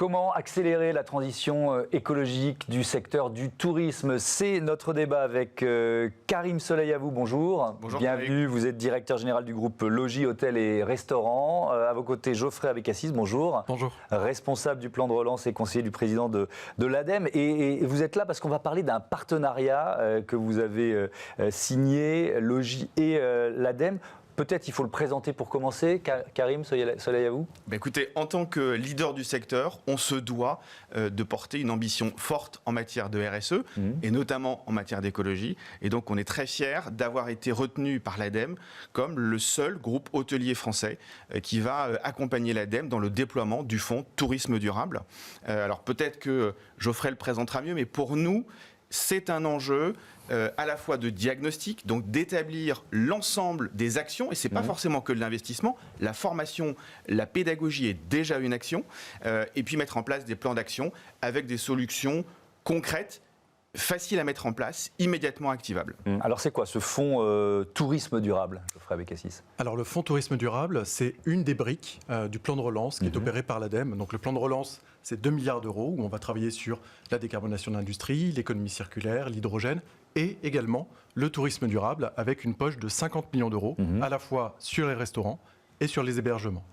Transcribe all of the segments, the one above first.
Comment accélérer la transition écologique du secteur du tourisme? C'est notre débat avec Karim Soleil-Avou. Bonjour. Bonjour. Bienvenue. Vous êtes directeur général du groupe Logis, Hôtels et Restaurants. À vos côtés, Geoffrey Abécassis. Bonjour. Bonjour. Responsable du plan de relance et conseiller du président de l'ADEME. Et vous êtes là parce qu'on va parler d'un partenariat que vous avez signé, Logis et l'ADEME. Peut-être il faut le présenter pour commencer. Karim Soleil-Avou. Écoutez, en tant que leader du secteur, on se doit de porter une ambition forte en matière de RSE et notamment en matière d'écologie. Et donc on est très fiers d'avoir été retenu par l'ADEME comme le seul groupe hôtelier français qui va accompagner l'ADEME dans le déploiement du fonds tourisme durable. Alors peut-être que Geoffrey le présentera mieux, mais pour nous, c'est un enjeu à la fois de diagnostic, donc d'établir l'ensemble des actions, et ce n'est pas forcément que de l'investissement, la formation, la pédagogie est déjà une action, et puis mettre en place des plans d'action avec des solutions concrètes, faciles à mettre en place, immédiatement activables. Alors c'est quoi ce fonds tourisme durable, Geoffrey Abécassis? Alors le fonds tourisme durable, c'est une des briques du plan de relance qui est opéré par l'ADEME. Donc le plan de relance, c'est 2 milliards d'euros où on va travailler sur la décarbonation de l'industrie, l'économie circulaire, l'hydrogène et également le tourisme durable avec une poche de 50 millions d'euros à la fois sur les restaurants et sur les hébergements.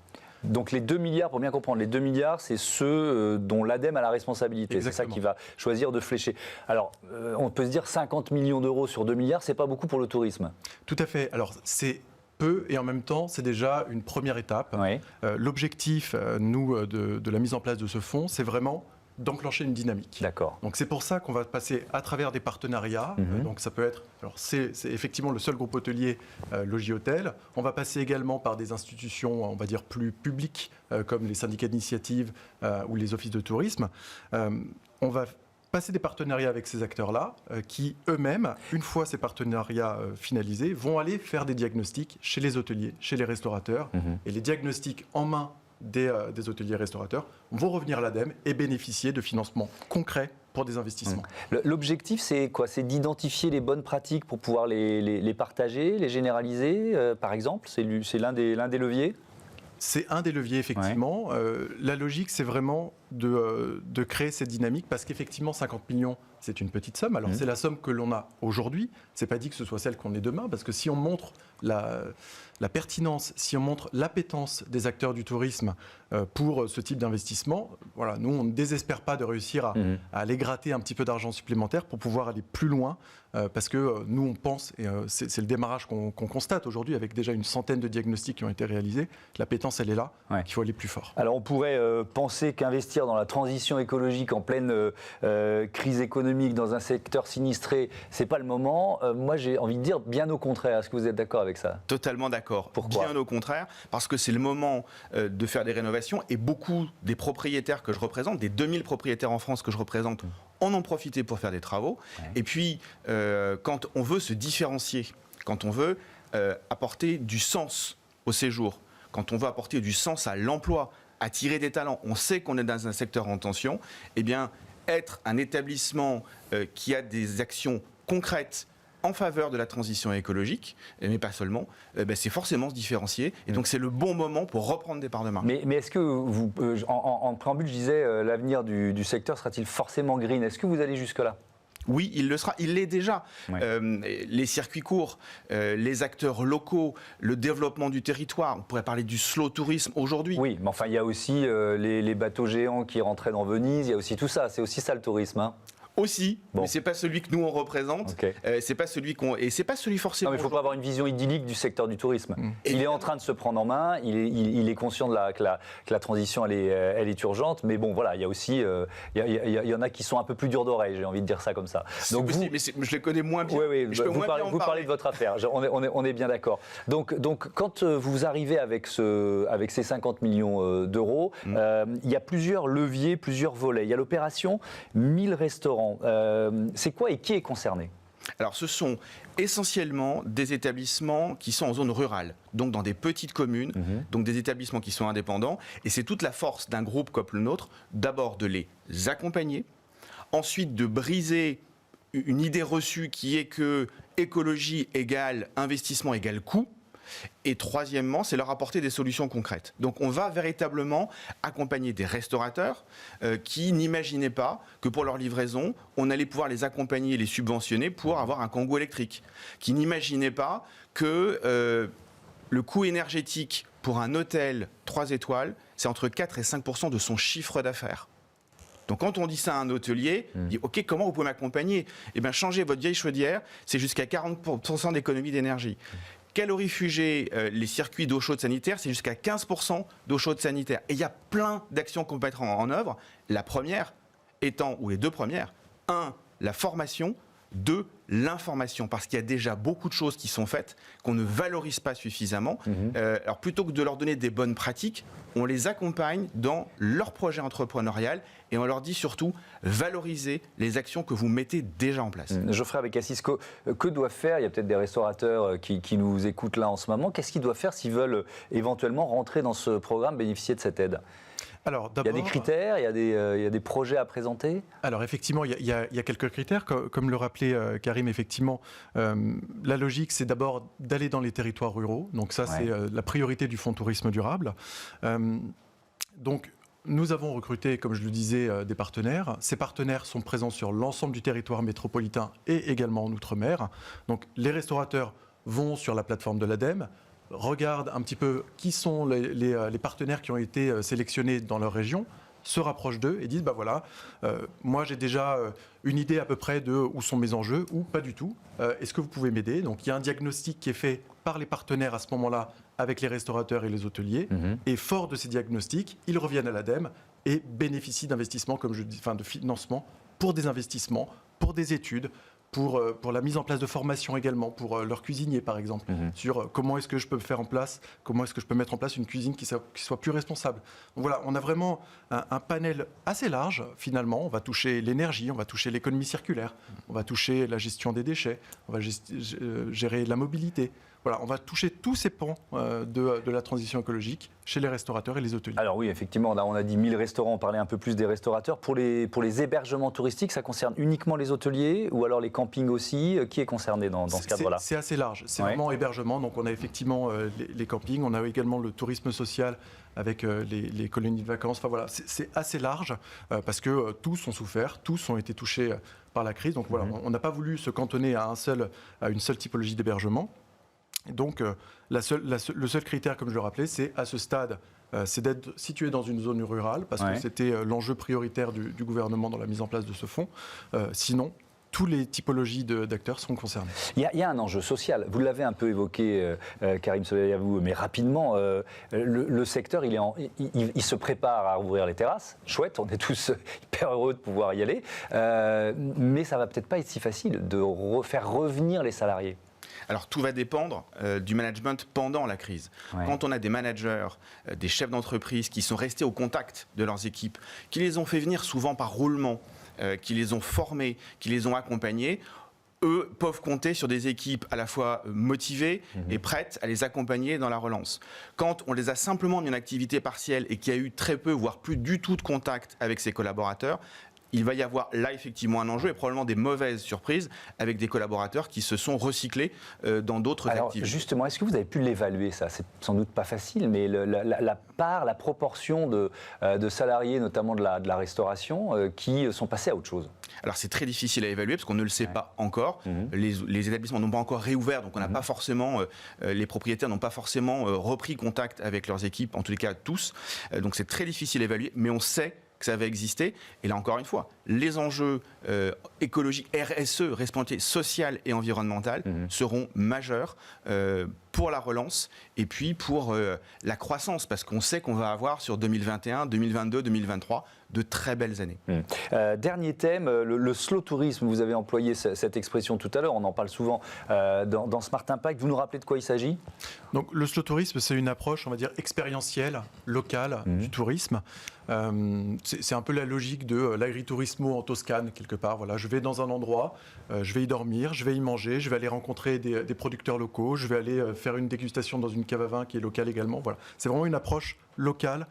Donc les 2 milliards, pour bien comprendre, les 2 milliards, c'est ceux dont l'ADEME a la responsabilité. C'est ça qui va choisir de flécher. Alors, on peut se dire 50 millions d'euros sur 2 milliards, c'est pas beaucoup pour le tourisme. Tout à fait. Alors, c'est peu et en même temps, c'est déjà une première étape. Oui. L'objectif, nous, de la mise en place de ce fonds, c'est vraiment d'enclencher une dynamique. D'accord. Donc c'est pour ça qu'on va passer à travers des partenariats. Donc ça peut être, alors c'est effectivement le seul groupe hôtelier Logis Hôtel. On va passer également par des institutions, on va dire plus publiques, comme les syndicats d'initiative ou les offices de tourisme. On va passer des partenariats avec ces acteurs-là, qui eux-mêmes, une fois ces partenariats finalisés, vont aller faire des diagnostics chez les hôteliers, chez les restaurateurs, et les diagnostics en main des hôteliers restaurateurs vont revenir à l'ADEME et bénéficier de financements concrets pour des investissements. L'objectif, c'est quoi? C'est d'identifier les bonnes pratiques pour pouvoir les partager, les généraliser, par exemple? C'est l'un des leviers? C'est un des leviers, effectivement. La logique, c'est vraiment de créer cette dynamique parce qu'effectivement, 50 millions, c'est une petite somme. Alors, c'est la somme que l'on a aujourd'hui. C'est pas dit que ce soit celle qu'on ait demain parce que si on montre la pertinence, si on montre l'appétence des acteurs du tourisme pour ce type d'investissement, voilà, nous, on ne désespère pas de réussir à aller gratter un petit peu d'argent supplémentaire pour pouvoir aller plus loin parce que nous, on pense, et c'est le démarrage qu'on constate aujourd'hui avec déjà une centaine de diagnostics qui ont été réalisés, l'appétence, elle est là, qu'il faut aller plus fort. Alors, on pourrait penser qu'investir dans la transition écologique en pleine crise économique dans un secteur sinistré, c'est pas le moment. Moi, j'ai envie de dire bien au contraire. Est-ce que vous êtes d'accord avec ça? Totalement d'accord. Pourquoi? Bien au contraire, parce que c'est le moment de faire des rénovations et beaucoup des propriétaires que je représente, des 2000 propriétaires en France que je représente, en ont profité pour faire des travaux. Et puis, quand on veut se différencier, quand on veut apporter du sens au séjour, quand on veut apporter du sens à l'emploi, attirer des talents, on sait qu'on est dans un secteur en tension, eh bien, être un établissement qui a des actions concrètes en faveur de la transition écologique, mais pas seulement, c'est forcément se différencier. Et donc, c'est le bon moment pour reprendre des parts de marché. Mais est-ce que vous, en préambule, je disais, l'avenir du secteur sera-t-il forcément green? Est-ce que vous allez jusque-là? Oui, il le sera. Il l'est déjà. Les circuits courts, les acteurs locaux, le développement du territoire. On pourrait parler du slow tourisme aujourd'hui. Oui, mais enfin, il y a aussi les bateaux géants qui rentraient dans Venise. Il y a aussi tout ça. C'est aussi ça le tourisme. Hein. Aussi, mais c'est pas celui que nous on représente. C'est pas celui et c'est pas celui forcément. Non, mais il faut pas avoir une vision idyllique du secteur du tourisme. Il est en train de se prendre en main. Il est conscient que la transition elle est urgente. Mais bon, voilà, il y a aussi, il y en a qui sont un peu plus durs d'oreille. J'ai envie de dire ça comme ça. Donc mais je les connais moins bien. Oui, vous parlez de votre affaire. On est bien d'accord. Donc, quand vous arrivez avec ces 50 millions d'euros, il y a plusieurs leviers, plusieurs volets. Il y a l'opération 1000 restaurants. C'est quoi et qui est concerné? Alors, ce sont essentiellement des établissements qui sont en zone rurale, donc dans des petites communes, donc des établissements qui sont indépendants. Et c'est toute la force d'un groupe comme le nôtre, d'abord de les accompagner, ensuite de briser une idée reçue qui est que écologie égale investissement égale coût. Et troisièmement, c'est leur apporter des solutions concrètes. Donc on va véritablement accompagner des restaurateurs qui n'imaginaient pas que pour leur livraison, on allait pouvoir les accompagner et les subventionner pour avoir un Kangoo électrique, qui n'imaginaient pas que le coût énergétique pour un hôtel 3 étoiles, c'est entre 4 et 5% de son chiffre d'affaires. Donc quand on dit ça à un hôtelier, il dit « Ok, comment vous pouvez m'accompagner ?» Eh bien, changer votre vieille chaudière, c'est jusqu'à 40% d'économie d'énergie. Calorifuger les circuits d'eau chaude sanitaire, c'est jusqu'à 15% d'eau chaude sanitaire. Et il y a plein d'actions qu'on peut mettre en œuvre. La première étant, ou les deux premières, 1, la formation, 2, l'information, parce qu'il y a déjà beaucoup de choses qui sont faites qu'on ne valorise pas suffisamment. Alors plutôt que de leur donner des bonnes pratiques, on les accompagne dans leur projet entrepreneurial et on leur dit surtout valoriser les actions que vous mettez déjà en place. Geoffrey Abécassis, que doivent faire, il y a peut-être des restaurateurs qui nous écoutent là en ce moment, qu'est-ce qu'ils doivent faire s'ils veulent éventuellement rentrer dans ce programme, bénéficier de cette aide ? Alors, il y a des critères, il y a des projets à présenter. Alors effectivement, il y a quelques critères, comme le rappelait Karim, effectivement. La logique, c'est d'abord d'aller dans les territoires ruraux. Donc ça, c'est la priorité du Fonds Tourisme Durable. Donc nous avons recruté, comme je le disais, des partenaires. Ces partenaires sont présents sur l'ensemble du territoire métropolitain et également en Outre-mer. Donc les restaurateurs vont sur la plateforme de l'ADEME, regardent un petit peu qui sont les partenaires qui ont été sélectionnés dans leur région, se rapprochent d'eux et disent bah voilà, moi j'ai déjà une idée à peu près de où sont mes enjeux ou pas du tout. Est-ce que vous pouvez m'aider? Donc il y a un diagnostic qui est fait par les partenaires à ce moment-là avec les restaurateurs et les hôteliers. Et fort de ces diagnostics, ils reviennent à l'ADEME et bénéficient d'investissements, comme je dis, enfin de financement pour des investissements, pour des études. Pour la mise en place de formations également, pour leurs cuisiniers par exemple, sur comment est-ce que je peux mettre en place une cuisine qui soit plus responsable. Donc voilà, on a vraiment un panel assez large finalement. On va toucher l'énergie, on va toucher l'économie circulaire, on va toucher la gestion des déchets, on va gérer la mobilité. Voilà, on va toucher tous ces pans de la transition écologique chez les restaurateurs et les hôteliers. Alors oui, effectivement, là on a dit 1000 restaurants, on parlait un peu plus des restaurateurs. Pour les hébergements touristiques, ça concerne uniquement les hôteliers ou alors les campings aussi? Qui est concerné dans ce cadre-là? C'est assez large, c'est vraiment hébergement. Donc on a effectivement les campings, on a également le tourisme social avec les colonies de vacances. Enfin voilà, c'est assez large parce que tous ont souffert, tous ont été touchés par la crise. Donc voilà, on n'a pas voulu se cantonner à une seule typologie d'hébergement. Donc, le seul critère, comme je le rappelais, c'est à ce stade, c'est d'être situé dans une zone rurale, parce que c'était l'enjeu prioritaire du gouvernement dans la mise en place de ce fonds. Sinon, toutes les typologies d'acteurs seront concernés. Il y a un enjeu social. Vous l'avez un peu évoqué, Karim Soleil-Avou, mais rapidement, le secteur, il se prépare à rouvrir les terrasses. Chouette, on est tous hyper heureux de pouvoir y aller. Mais ça ne va peut-être pas être si facile de faire revenir les salariés. Alors tout va dépendre du management pendant la crise. Quand on a des managers, des chefs d'entreprise qui sont restés au contact de leurs équipes, qui les ont fait venir souvent par roulement, qui les ont formés, qui les ont accompagnés, eux peuvent compter sur des équipes à la fois motivées et prêtes à les accompagner dans la relance. Quand on les a simplement mis en activité partielle et qu'il y a eu très peu, voire plus du tout de contact avec ses collaborateurs, il va y avoir là effectivement un enjeu et probablement des mauvaises surprises avec des collaborateurs qui se sont recyclés dans d'autres activités. Justement, est-ce que vous avez pu l'évaluer ça? C'est sans doute pas facile, mais la proportion de salariés, notamment de la restauration, qui sont passés à autre chose? Alors c'est très difficile à évaluer parce qu'on ne le sait pas encore. Les établissements n'ont pas encore réouvert, donc on n'a pas forcément, les propriétaires n'ont pas forcément repris contact avec leurs équipes, en tous les cas tous. Donc c'est très difficile à évaluer, mais on sait que ça va exister. Et là, encore une fois, les enjeux écologiques, RSE, responsabilité sociale et environnementale, seront majeurs pour la relance et puis pour la croissance, parce qu'on sait qu'on va avoir sur 2021, 2022, 2023 de très belles années. Dernier thème, le slow tourisme. Vous avez employé cette expression tout à l'heure, on en parle souvent dans Smart Impact. Vous nous rappelez de quoi il s'agit? Donc, le slow tourisme, c'est une approche, on va dire, expérientielle, locale du tourisme. C'est un peu la logique de l'agritourismo en Toscane, quelque part. Voilà, je vais dans un endroit, je vais y dormir, je vais y manger, je vais aller rencontrer des producteurs locaux, je vais aller faire une dégustation dans une cave à vin qui est locale également. Voilà. C'est vraiment une approche locale,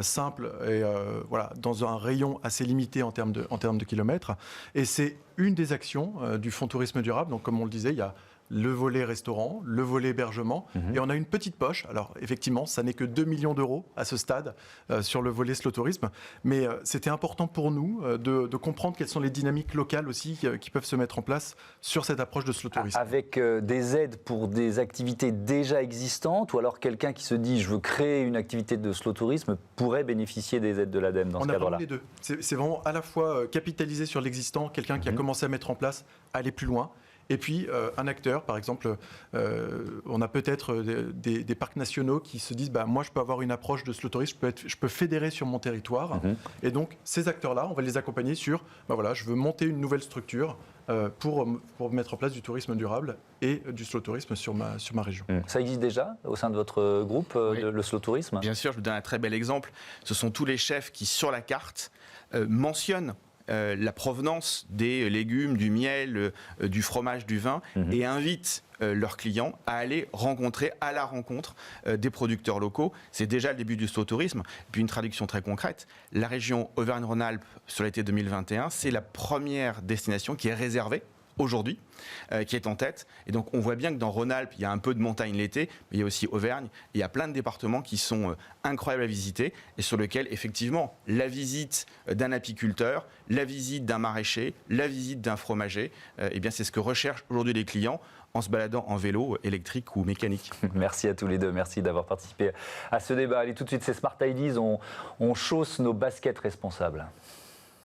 simple et voilà, dans un rayon assez limité en termes de kilomètres. Et c'est une des actions du Fonds Tourisme Durable. Donc, comme on le disait, il y a le volet restaurant, le volet hébergement, et on a une petite poche. Alors effectivement, ça n'est que 2 millions d'euros à ce stade sur le volet slow tourisme, mais c'était important pour nous de comprendre quelles sont les dynamiques locales aussi qui peuvent se mettre en place sur cette approche de slow tourisme. Avec des aides pour des activités déjà existantes, ou alors quelqu'un qui se dit je veux créer une activité de slow tourisme pourrait bénéficier des aides de l'ADEME dans ce cadre-là. On a vraiment les deux. C'est vraiment à la fois capitaliser sur l'existant, quelqu'un qui a commencé à mettre en place, aller plus loin. Et puis, un acteur, par exemple, on a peut-être des parcs nationaux qui se disent moi, je peux avoir une approche de slow tourisme, je peux fédérer sur mon territoire. Et donc, ces acteurs-là, on va les accompagner sur voilà, je veux monter une nouvelle structure pour mettre en place du tourisme durable et du slow tourisme sur ma région. Ça existe déjà au sein de votre groupe, le slow tourisme ? Bien sûr, je vous donne un très bel exemple. Ce sont tous les chefs qui, sur la carte, mentionnent la provenance des légumes, du miel, du fromage, du vin, et invitent leurs clients à aller à la rencontre des producteurs locaux. C'est déjà le début du slow tourisme. Puis une traduction très concrète, la région Auvergne-Rhône-Alpes sur l'été 2021, c'est la première destination qui est réservée aujourd'hui, qui est en tête. Et donc, on voit bien que dans Rhône-Alpes, il y a un peu de montagne l'été, mais il y a aussi Auvergne. Il y a plein de départements qui sont incroyables à visiter et sur lesquels, effectivement, la visite d'un apiculteur, la visite d'un maraîcher, la visite d'un fromager, eh bien, c'est ce que recherchent aujourd'hui les clients en se baladant en vélo électrique ou mécanique. Merci à tous les deux, merci d'avoir participé à ce débat. Allez, tout de suite, c'est Smart Ideas, on chausse nos baskets responsables.